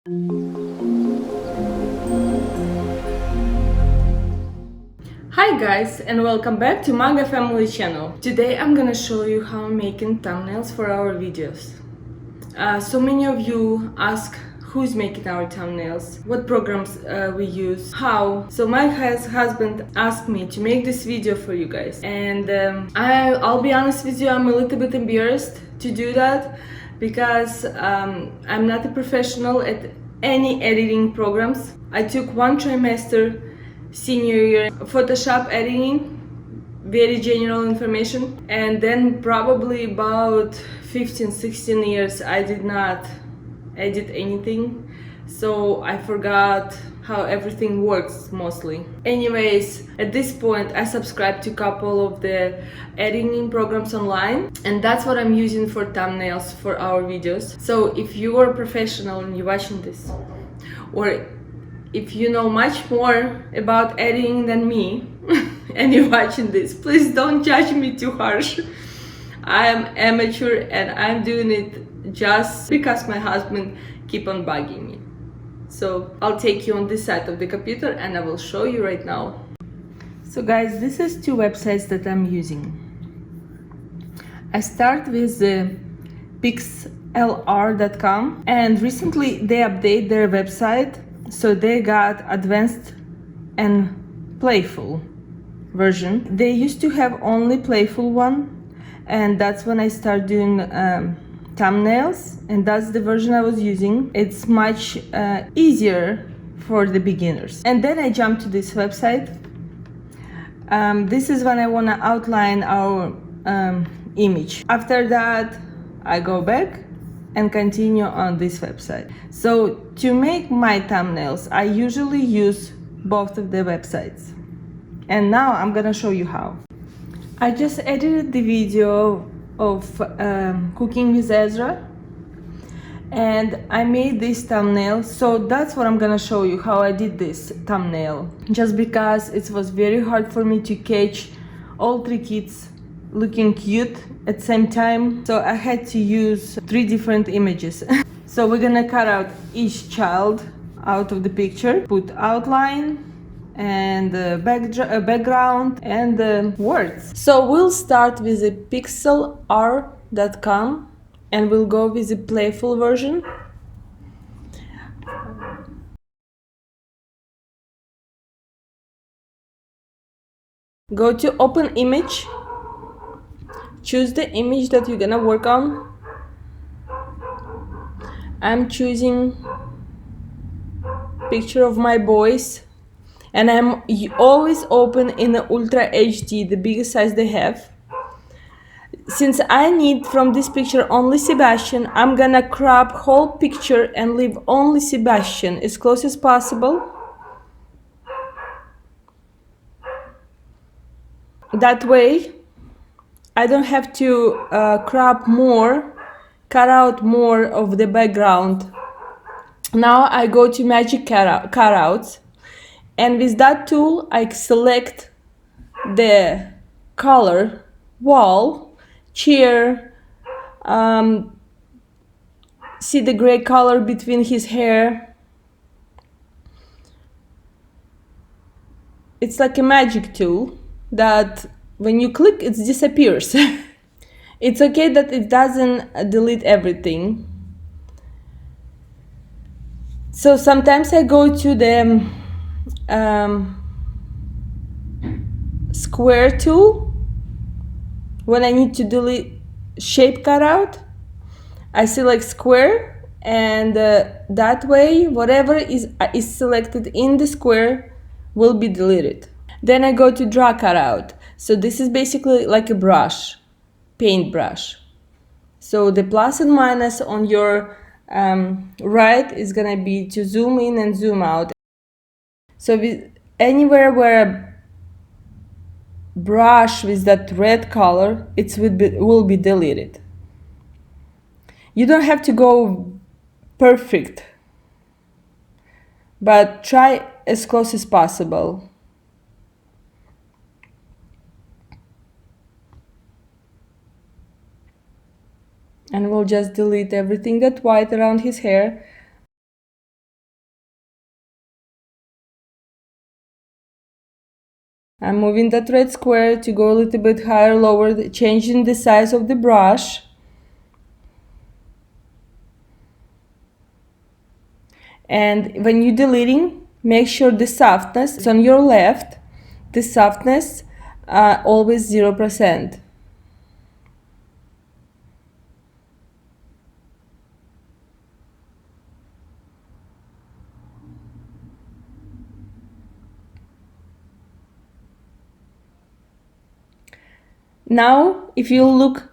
Hi guys, and welcome back to Manga Family channel. Today I'm gonna show you how I'm making thumbnails for our videos. So many of you ask who's making our thumbnails, what programs we use, how. So my husband asked me to make this video for you guys, and I'll be honest with you, I'm a little bit embarrassed to do that because I'm not a professional at any editing programs. I took one trimester senior year Photoshop editing, very general information, and then probably about 15-16 years I did not edit anything, so I forgot how everything works mostly. Anyways, at this point I subscribed to a couple of the editing programs online, and that's what I'm using for thumbnails for our videos. So if you are a professional and you're watching this, or if you know much more about editing than me and you're watching this, please don't judge me too harsh. I am amateur and I'm doing it just because my husband keep on bugging me. So I'll take you on this side of the computer and I will show you right now. So guys, this is two websites that I'm using. I start with the pixlr.com, and recently they update their website, so they got advanced and playful version. They used to have only playful one, and that's when I started doing thumbnails, and that's the version I was using. It's much easier for the beginners. And then I jumped to this website. This is when I want to outline our image. After that I go back and continue on this website. So to make my thumbnails I usually use both of the websites, and now I'm gonna show you how. I just edited the video of cooking with Ezra, and I made this thumbnail, so that's what I'm gonna show you, how I did this thumbnail, just because it was very hard for me to catch all three kids looking cute at the same time, so I had to use 3 different images. So we're gonna cut out each child out of the picture, put outline and background and words. So we'll start with the pixlr.com and we'll go with the playful version. Go to open image, choose the image that you're gonna work on. I'm choosing picture of my boys, and I'm always open in the Ultra HD, the biggest size they have. Since I need from this picture only Sebastian, I'm gonna crop whole picture and leave only Sebastian as close as possible. That way I don't have to crop more, cut out more of the background. Now I go to magic cutouts, and with that tool I select the color, wall, chair, see the gray color between his hair. It's like a magic tool that when you click it disappears. It's okay that it doesn't delete everything. So sometimes I go to the square tool when I need to delete shape cutout. I select square, and that way whatever is selected in the square will be deleted. Then I go to draw cutout. So this is basically like a brush, paint brush. So the plus and minus on your right is gonna be to zoom in and zoom out. So anywhere where a brush with that red color, it will be deleted. You don't have to go perfect, but try as close as possible. And we'll just delete everything that white around his hair. I'm moving that red square to go a little bit higher, lower, changing the size of the brush. And when you're deleting, make sure the softness is on your left. The softness always 0%. Now, if you look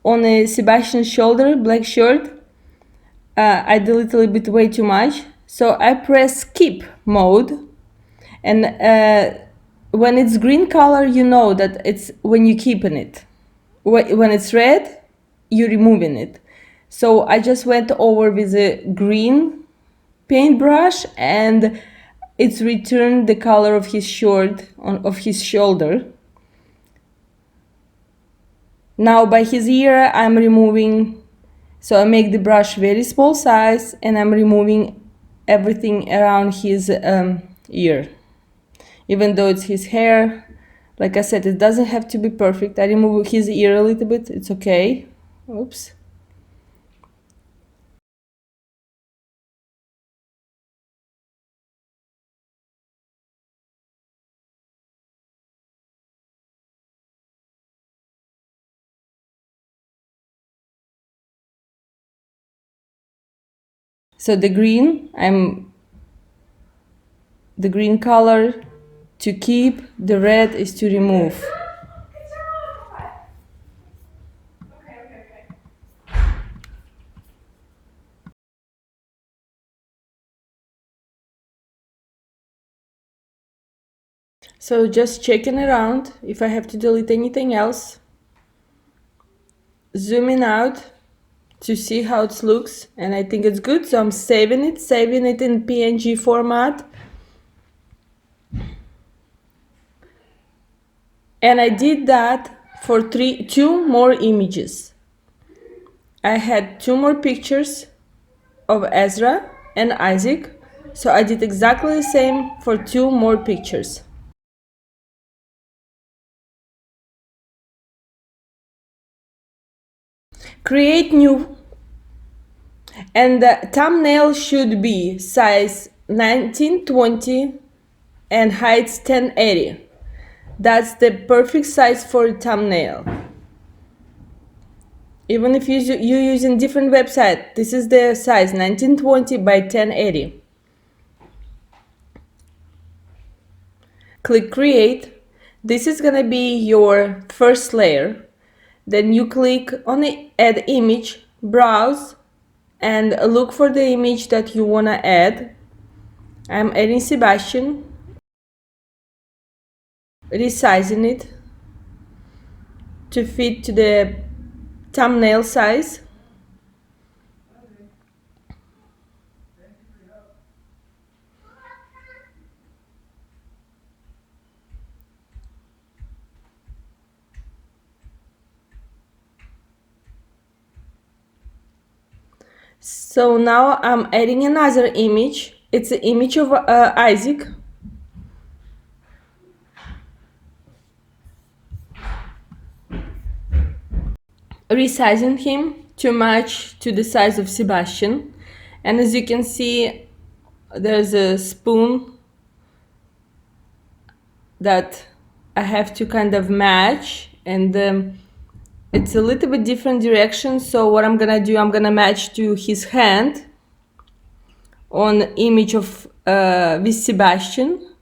on a Sebastian's shoulder, black shirt, I delete a little bit way too much. So I press skip mode, and when it's green color, you know that it's when you keeping it. When it's red, you're removing it. So I just went over with a green paintbrush, and it's returned the color of his shirt of his shoulder. Now by his ear, I'm removing, so I make the brush very small size, and I'm removing everything around his ear. Even though it's his hair, like I said, it doesn't have to be perfect. I remove his ear a little bit, it's okay. Oops. So the green, the green color to keep, the red is to remove. So just checking around if I have to delete anything else. Zooming out to see how it looks, and I think it's good, so I'm saving it in PNG format. And I did that for two more images. I had 2 more pictures of Ezra and Isaac, so I did exactly the same for 2 more pictures. Create new, and the thumbnail should be size 1920 and height 1080. That's the perfect size for a thumbnail. Even if you're using different website, this is the size 1920 by 1080. Click create. This is gonna be your first layer. Then you click on the add image, browse, and look for the image that you wanna add. I'm adding Sebastian, resizing it to fit to the thumbnail size. So now I'm adding another image. It's the image of Isaac. Resizing him to match to the size of Sebastian. And as you can see, there's a spoon that I have to kind of match, and it's a little bit different direction. So what I'm gonna do, I'm gonna match to his hand on image of with Sebastian.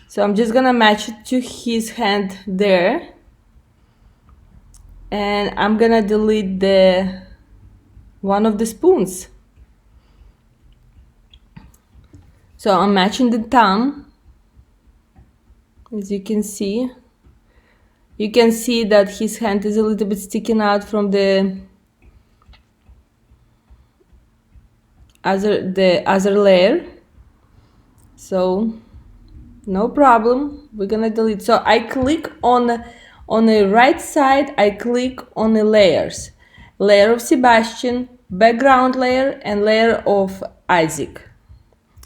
So I'm just gonna match it to his hand there, and I'm gonna delete the one of the spoons. So I'm matching the thumb. As you can see that his hand is a little bit sticking out from the other layer. So no problem, we're gonna delete. So I click on the right side, I click on the layers, layer of Sebastian, background layer, and layer of Isaac.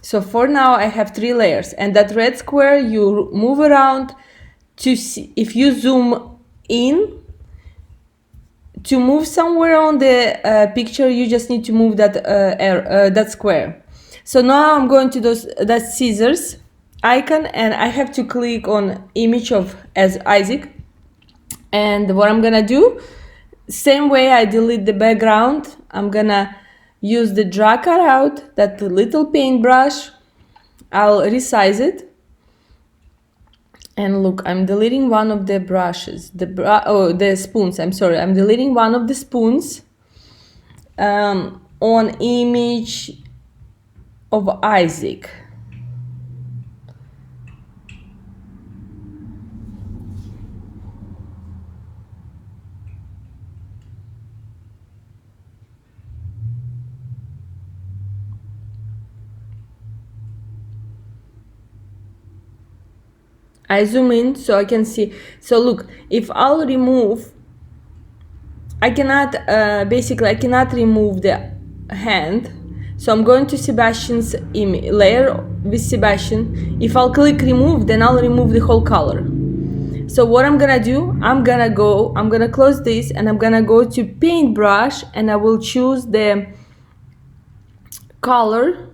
So for now I have 3 layers, and that red square you move around to see, if you zoom in, to move somewhere on the picture, you just need to move that that square. So now I'm going to that scissors icon, and I have to click on image of as Isaac. And what I'm gonna do, same way I delete the background, I'm gonna use the drag cutout, that little paintbrush. I'll resize it. And look, I'm deleting one of the brushes, the spoons, I'm sorry. I'm deleting one of the spoons on image of Isaac. I zoom in so I can see. So look, if I'll remove, I cannot, basically I cannot remove the hand. So I'm going to Sebastian's layer with Sebastian. If I'll click remove, then I'll remove the whole color. So what I'm gonna do, I'm gonna close this, and I'm gonna go to paintbrush, and I will choose the color.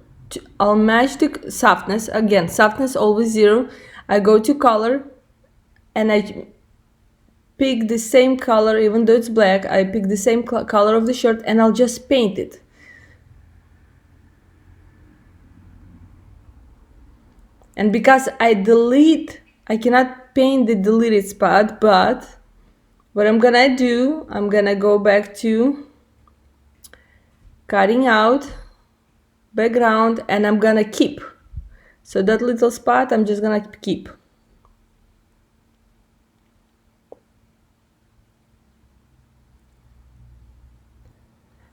I'll match the softness, again, softness always 0. I go to color, and I pick the same color, even though it's black. I pick the same color of the shirt, and I'll just paint it. And because I cannot paint the deleted spot, but what I'm gonna do, I'm gonna go back to cutting out background, and I'm gonna keep. So that little spot, I'm just gonna keep.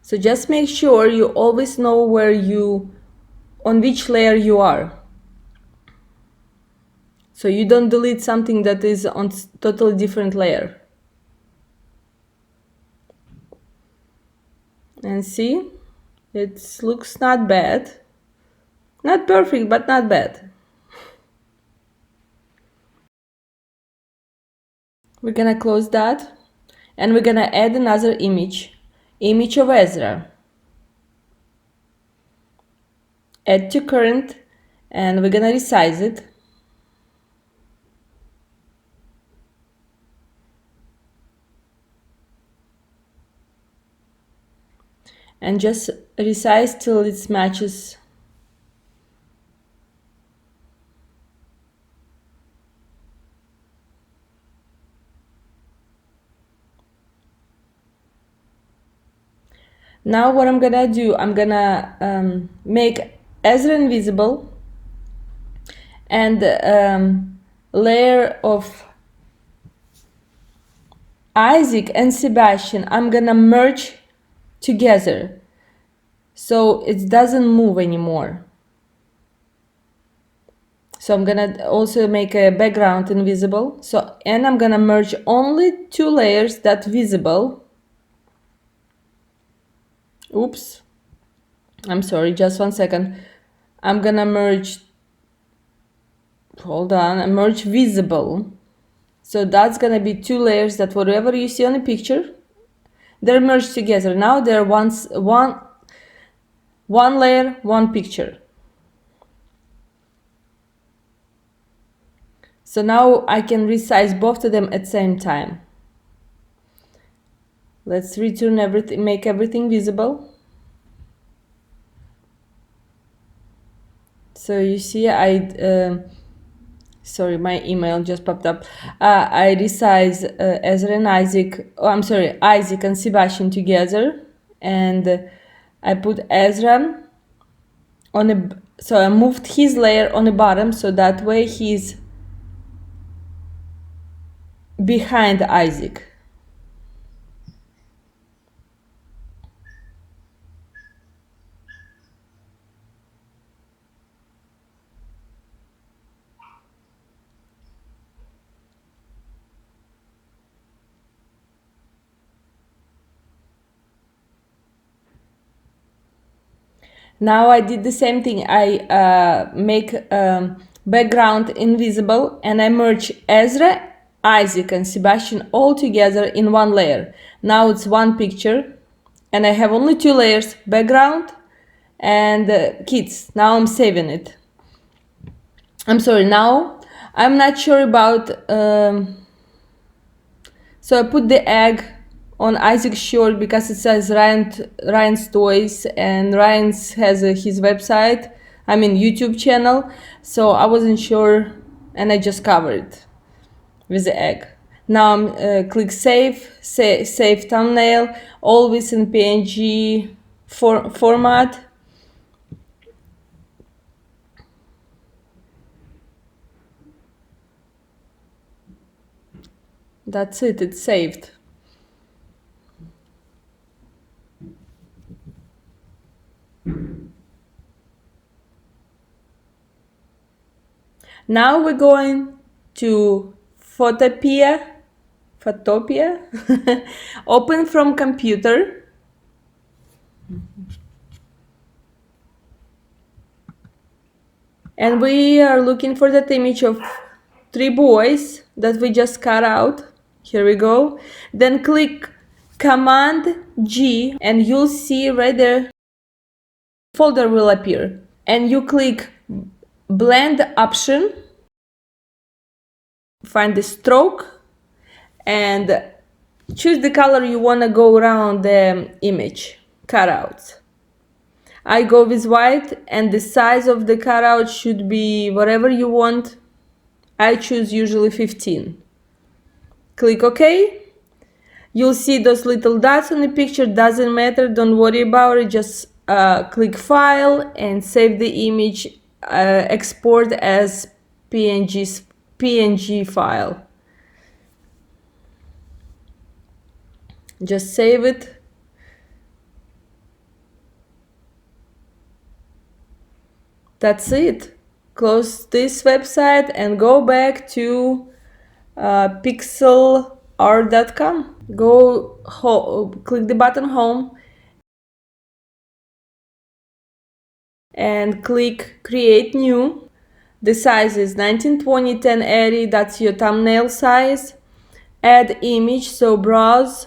So just make sure you always know on which layer you are. So you don't delete something that is on totally different layer. And see, it looks not bad. Not perfect, but not bad. We're gonna close that, and we're gonna add another image of Ezra. Add to current, and we're gonna resize it. And just resize till it matches. Now what I'm gonna do, I'm gonna make Ezra invisible, and layer of Isaac and Sebastian, I'm gonna merge together so it doesn't move anymore. So I'm gonna also make a background invisible. So, and I'm gonna merge only 2 layers that visible. Oops, I'm sorry, just 1 second. I'm gonna merge, hold on, merge visible. So that's gonna be 2 layers that whatever you see on the picture, they're merged together. Now they're one layer, one picture. So now I can resize both of them at the same time. Let's return everything, make everything visible. So you see, sorry, my email just popped up. I resize Ezra and Isaac, Isaac and Sebastian together, and I put Ezra so I moved his layer on the bottom, so that way he's behind Isaac. Now I did the same thing. I make background invisible, and I merge Ezra Isaac and Sebastian all together in one layer. Now it's one picture and I have only two layers, background and kids. Now I'm saving it. I'm sorry, now I'm not sure about so I put the egg on Isaac's shirt because it says Ryan's Toys, and Ryan's has his website, I mean YouTube channel, so I wasn't sure and I just covered it with the egg. Now I'm click save thumbnail, always in PNG format. That's it, it's saved. Now we're going to Photopia. Open from computer. And we are looking for that image of three boys that we just cut out. Here we go. Then click Command G and you'll see right there folder will appear. And you click blend option, find the stroke and choose the color you want to go around the image cutouts. I go with white and the size of the cutout should be whatever you want. I choose usually 15. Click OK. You'll see those little dots on the picture, doesn't matter, don't worry about it, just click File and save the image, export as PNG file. Just save it. That's it. Close this website and go back to pixelart.com. Click the button Home and click Create New. The size is 1920 1080. That's your thumbnail size. Add image, so browse.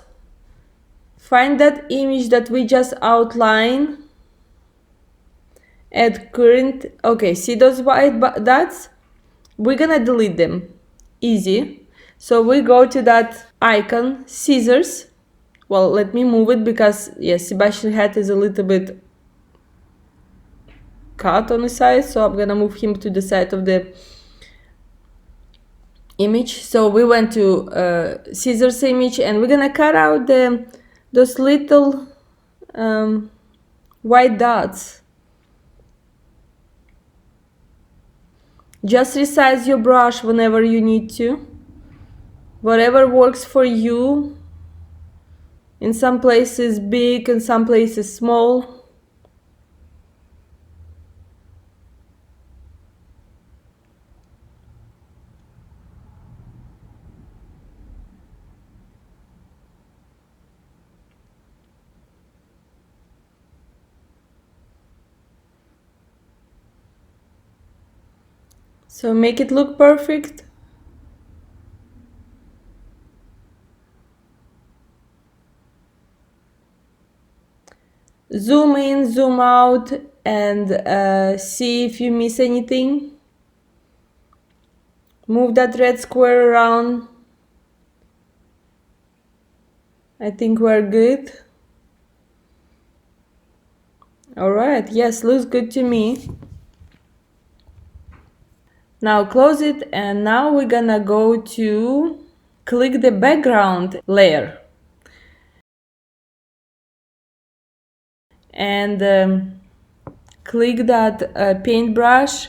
Find that image that we just outlined. Add current. Okay, see those white dots? We're gonna delete them. Easy. So we go to that icon, scissors. Well, let me move it because yes, Sebastian's hat is a little bit cut on the side, so I'm gonna move him to the side of the image. So we went to scissors image and we're gonna cut out those little white dots. Just resize your brush whenever you need to. Whatever works for you. In some places big, in some places small. So make it look perfect. Zoom in, zoom out, and see if you miss anything. Move that red square around. I think we're good. Alright, yes, looks good to me. Now close it, and now we're gonna go to click the background layer. And click that paintbrush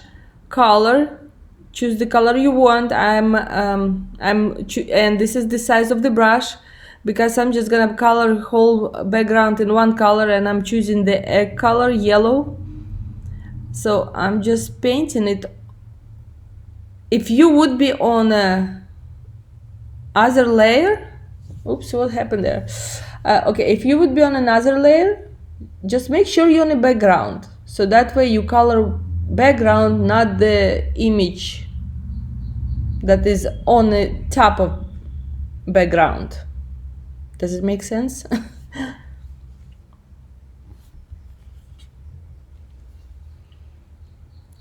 color. Choose the color you want. And this is the size of the brush because I'm just gonna color whole background in one color, and I'm choosing the egg color, yellow. So I'm just painting it. If you would be on other layer, oops, what happened there? Okay, if you would be on another layer, just make sure you're on a background, so that way you color background, not the image, that is on the top of background. Does it make sense?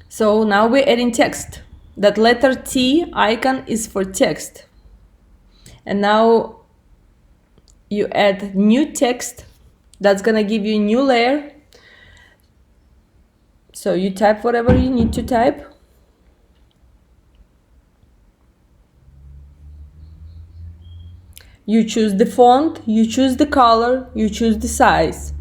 So now we're adding text. That letter T icon is for text. And now you add new text. That's gonna give you a new layer. So you type whatever you need to type. You choose the font, you choose the color, you choose the size.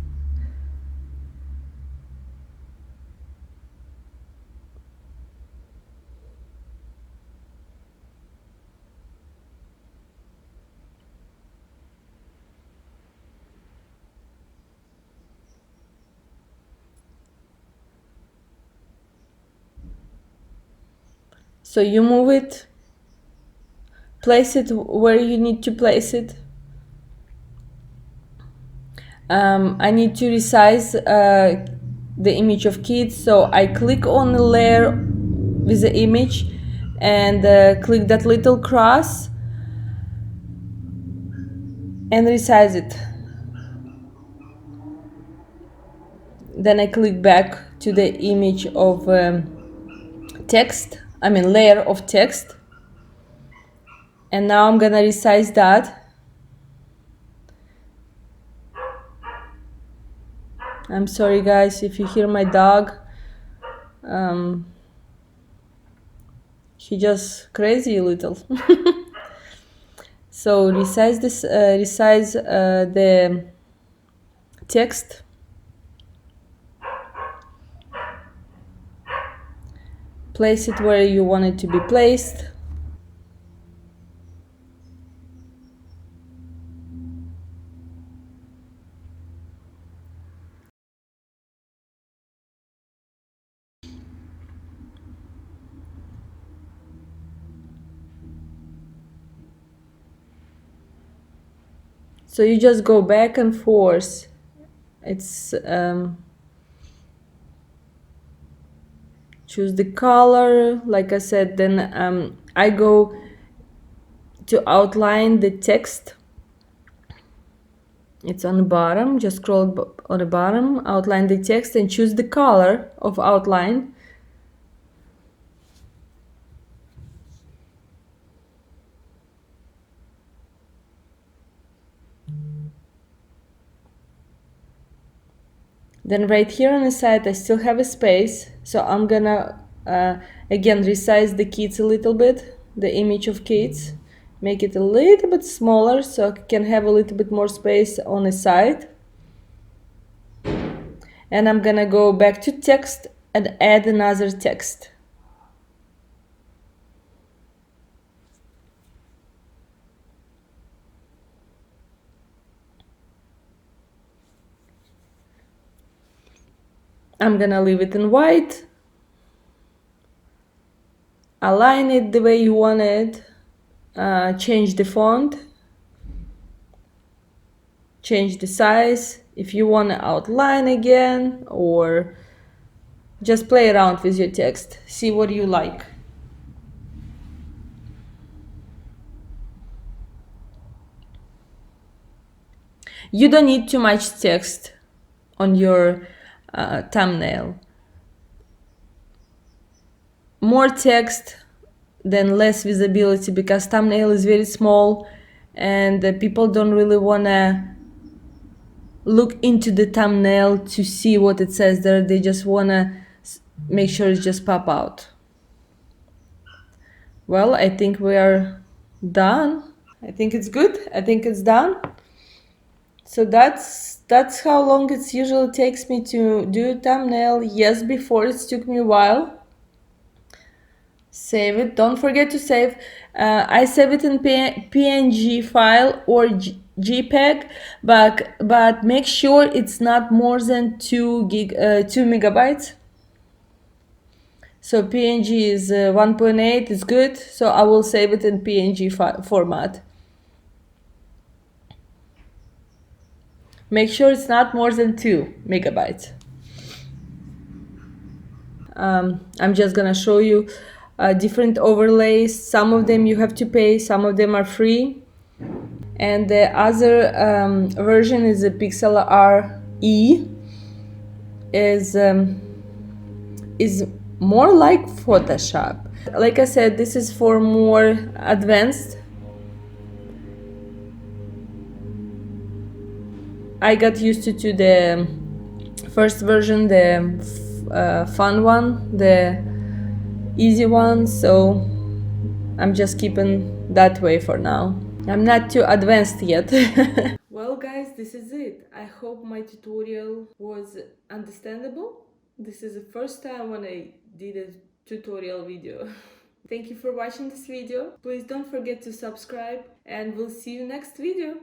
So you move it, place it where you need to place it. I need to resize the image of kids, so I click on the layer with the image and click that little cross and resize it. Then I click back to the image of layer of text, and now I'm gonna resize that. I'm sorry guys if you hear my dog. He just crazy a little. So resize the text. Place it where you want it to be placed. So you just go back and forth. It's choose the color, like I said. Then I go to outline the text. It's on the bottom. Just scroll on the bottom, outline the text, and choose the color of outline. Then right here on the side I still have a space, so I'm gonna again resize the kids a little bit, the image of kids, make it a little bit smaller so I can have a little bit more space on the side. And I'm gonna go back to text and add another text. I'm gonna leave it in white, align it the way you want it, change the font, change the size if you want to outline again, or just play around with your text, see what you like. You don't need too much text on your thumbnail. More text than less visibility, because thumbnail is very small and people don't really want to look into the thumbnail to see what it says there. They just want to make sure it just pop out. Well, I think we are done. I think it's good. I think it's done. So that's how long it usually takes me to do a thumbnail. Yes, before it took me a while. Save it. Don't forget to save. I save it in PNG file or JPEG, but make sure it's not more than 2 megabytes. So PNG is 1.8 is good. So I will save it in PNG format. Make sure it's not more than 2 megabytes. I'm just gonna show you different overlays. Some of them you have to pay, some of them are free. And the other version is a Pixel RE, is more like Photoshop. Like I said, this is for more advanced. I got used to the first version, the fun one, the easy one, so I'm just keeping that way for now. I'm not too advanced yet. Well guys, this is it. I hope my tutorial was understandable. This is the first time when I did a tutorial video. Thank you for watching this video. Please don't forget to subscribe and we'll see you next video.